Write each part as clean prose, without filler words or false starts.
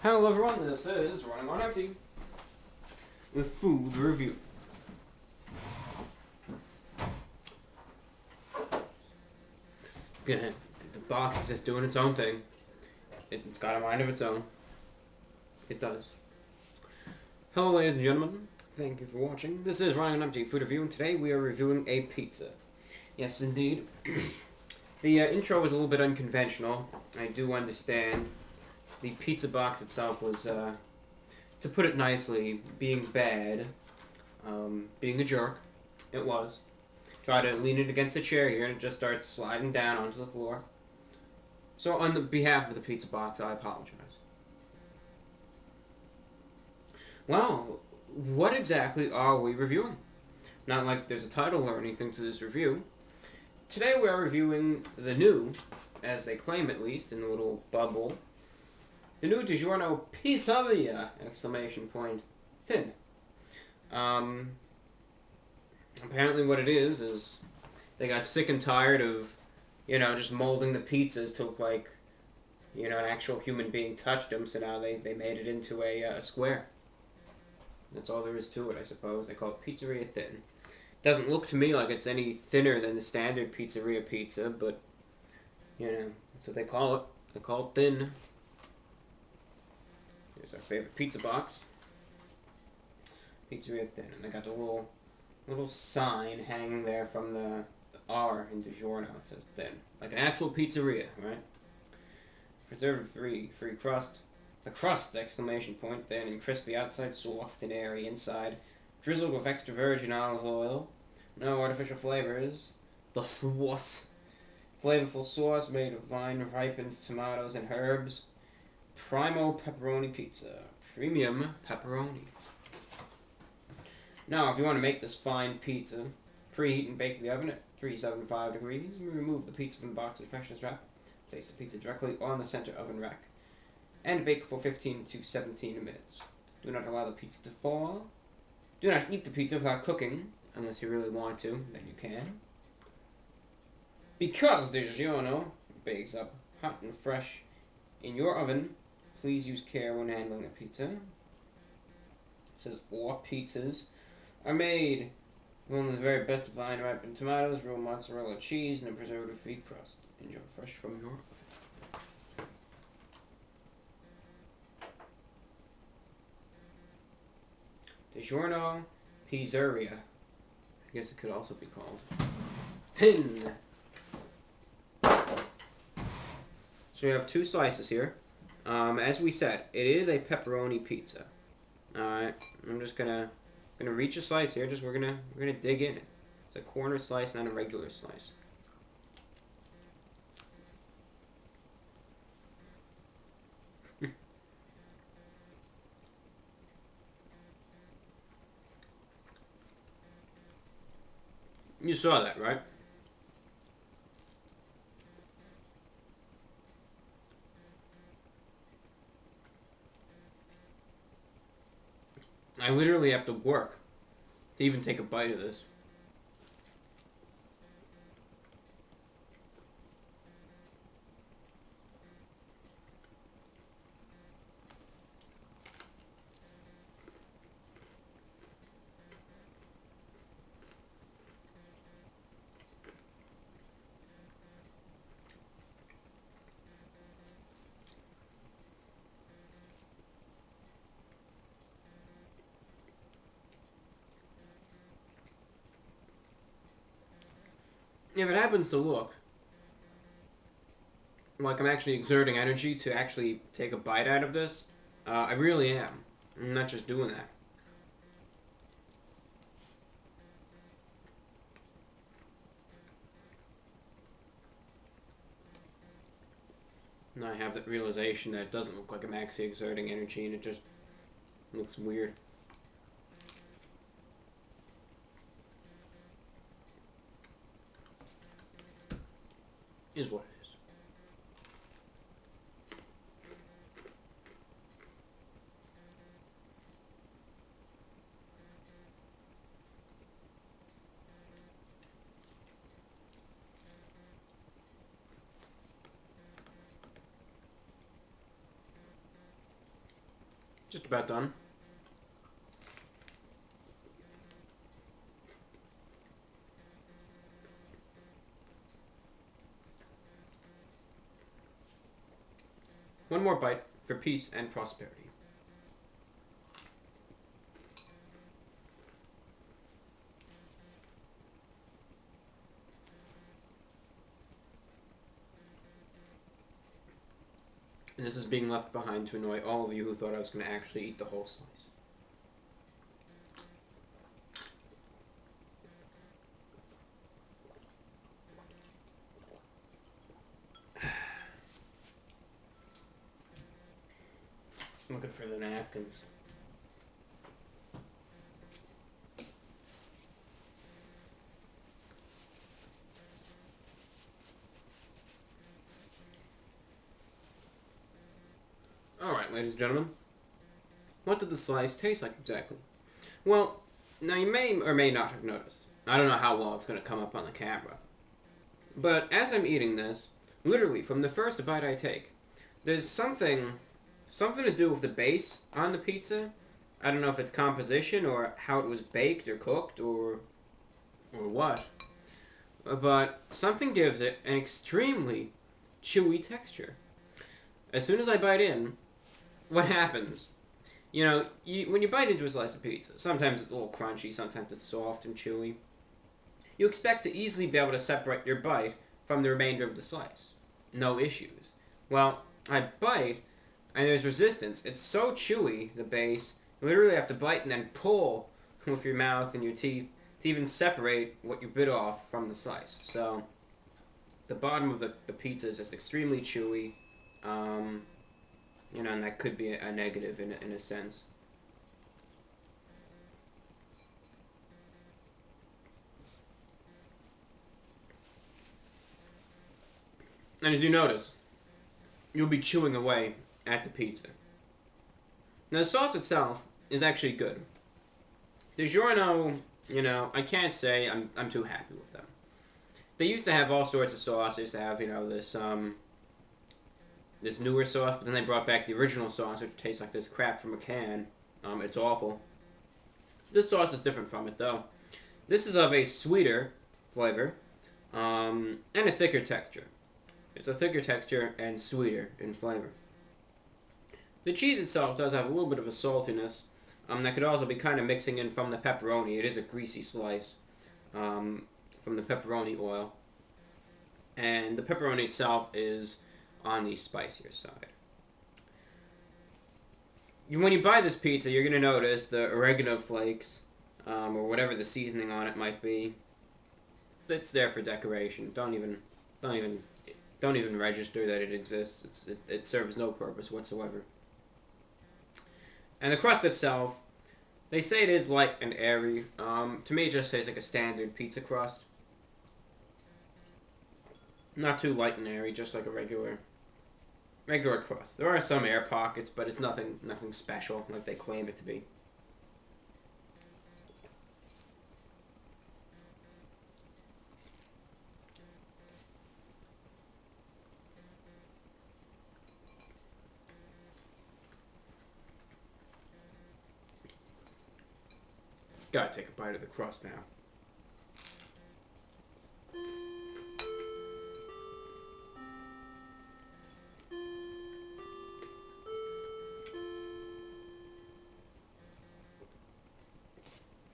Hello everyone, this is Running on Empty with food review. The box is just doing its own thing. It's got a mind of its own. It does. Hello ladies and gentlemen, thank you for watching. This is Running on Empty food review, and today we are reviewing a pizza. Yes indeed. The intro was a little bit unconventional. I do understand. The pizza box itself was, to put it nicely, being bad, being a jerk. It was. Try to lean it against the chair here and it just starts sliding down onto the floor. So on the behalf of the pizza box, I apologize. Well, what exactly are we reviewing? Not like there's a title or anything to this review. Today we are reviewing the new, as they claim at least, in the little bubble, the new DiGiorno Pizzeria! Exclamation point. Thin. Apparently what it is they got sick and tired of, just molding the pizzas to look like, an actual human being touched them, so now they made it into a square. That's all there is to it, I suppose. They call it Pizzeria Thin. Doesn't look to me like it's any thinner than the standard pizzeria pizza, but, that's what they call it. They call it thin. Here's our favorite pizza box. Pizzeria Thin. And they got the little sign hanging there from the R in DiGiorno. It says thin. Like an actual pizzeria, right? Preservative free crust. The crust! Exclamation point. Thin and crispy outside, soft and airy inside. Drizzled with extra virgin olive oil. No artificial flavors. The sauce. Flavorful sauce made of vine-ripened tomatoes and herbs. Primo Pepperoni pizza. Premium pepperoni. Now, if you want to make this fine pizza, preheat and bake the oven at 375 degrees. Remove the pizza from the box's freshness wrap. Place the pizza directly on the center oven rack. And bake for 15 to 17 minutes. Do not allow the pizza to fall. Do not eat the pizza without cooking, unless you really want to, then you can. Because DiGiorno bakes up hot and fresh in your oven, please use care when handling a pizza. It says all pizzas are made with only the very best vine-ripened tomatoes, real mozzarella cheese, and a preservative-free crust. Enjoy fresh from your oven. DiGiorno Pizzeria. I guess it could also be called thin. So we have two slices here. As we said, it is a pepperoni pizza. Alright, I'm just gonna reach a slice here. We're gonna dig in it. It's a corner slice, not a regular slice. You saw that, right? I literally have to work to even take a bite of this. If it happens to look like I'm actually exerting energy to actually take a bite out of this, I really am. I'm not just doing that. And I have that realization that it doesn't look like I'm actually exerting energy, and it just looks weird. Is what it is. Just about done. One more bite for peace and prosperity. And this is being left behind to annoy all of you who thought I was going to actually eat the whole slice. I'm looking for the napkins. Alright, ladies and gentlemen. What did the slice taste like exactly? Well, now you may or may not have noticed. I don't know how well it's going to come up on the camera. But as I'm eating this, literally from the first bite I take, there's something to do with the base on the pizza. I don't know if it's composition or how it was baked or cooked or what. But something gives it an extremely chewy texture. As soon as I bite in, what happens? You know, when you bite into a slice of pizza, sometimes it's a little crunchy, sometimes it's soft and chewy. You expect to easily be able to separate your bite from the remainder of the slice. No issues. Well, I bite, and there's resistance. It's so chewy, the base, you literally have to bite and then pull with your mouth and your teeth to even separate what you bit off from the slice. So, the bottom of the pizza is just extremely chewy. You know, and that could be a negative in a sense. And as you notice, you'll be chewing away at the pizza. Now, the sauce itself is actually good. DiGiorno, you know, I can't say I'm too happy with them. They used to have all sorts of sauce. They used to have, you know, this newer sauce, but then they brought back the original sauce, which tastes like this crap from a can. It's awful. This sauce is different from it, though. This is of a sweeter flavor, and a thicker texture. It's a thicker texture and sweeter in flavor. The cheese itself does have a little bit of a saltiness, that could also be kind of mixing in from the pepperoni. It is a greasy slice, from the pepperoni oil. And the pepperoni itself is on the spicier side. When you buy this pizza, you're going to notice the oregano flakes, or whatever the seasoning on it might be. It's there for decoration. Don't even register that it exists. It serves no purpose whatsoever. And the crust itself, they say it is light and airy. To me, it just tastes like a standard pizza crust. Not too light and airy, just like a regular crust. There are some air pockets, but it's nothing special like they claim it to be. Gotta take a bite of the crust now.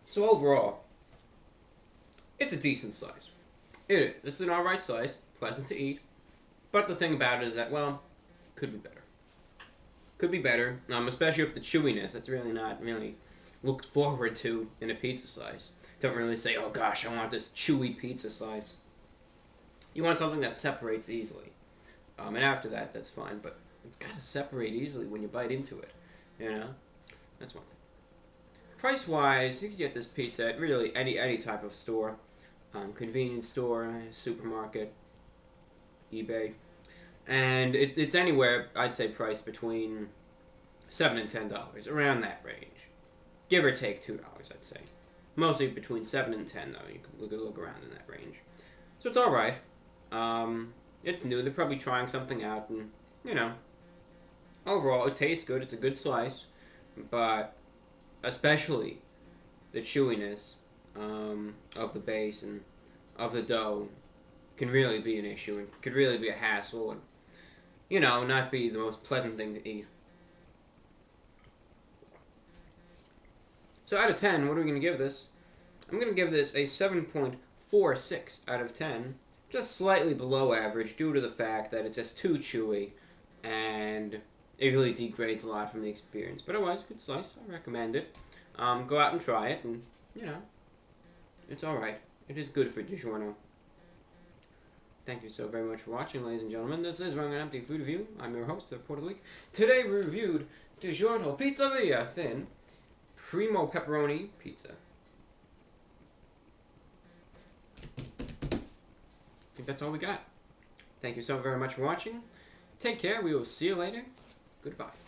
So overall, it's a decent slice. It is. It's an alright slice, pleasant to eat. But the thing about it is that, well, could be better. Could be better, especially with the chewiness. That's really not looked forward to in a pizza slice. Don't really say, oh gosh, I want this chewy pizza slice. You want something that separates easily. And after that, that's fine, but it's got to separate easily when you bite into it. You know? That's one thing. Price-wise, you can get this pizza at really any type of store. Convenience store, supermarket, eBay. And it's anywhere, I'd say, priced between $7 and $10, around that range. Give or take $2, I'd say. Mostly between $7 and $10, though. You could look around in that range. So it's alright. It's new. They're probably trying something out, and, you know, overall, it tastes good. It's a good slice. but especially the chewiness of the base and of the dough can really be an issue and could really be a hassle and, not be the most pleasant thing to eat. So out of 10, what are we going to give this? I'm going to give this a 7.46 out of 10. Just slightly below average due to the fact that it's just too chewy and it really degrades a lot from the experience. But otherwise, good slice. I recommend it. Go out and try it and, it's alright. It is good for DiGiorno. Thank you so very much for watching, ladies and gentlemen. This is Running on Empty Food Review. I'm your host, the Reporter Leak. Today we reviewed DiGiorno Pizzeria Thin Primo Pepperoni Pizza. I think that's all we got. Thank you so very much for watching. Take care. We will see you later. Goodbye.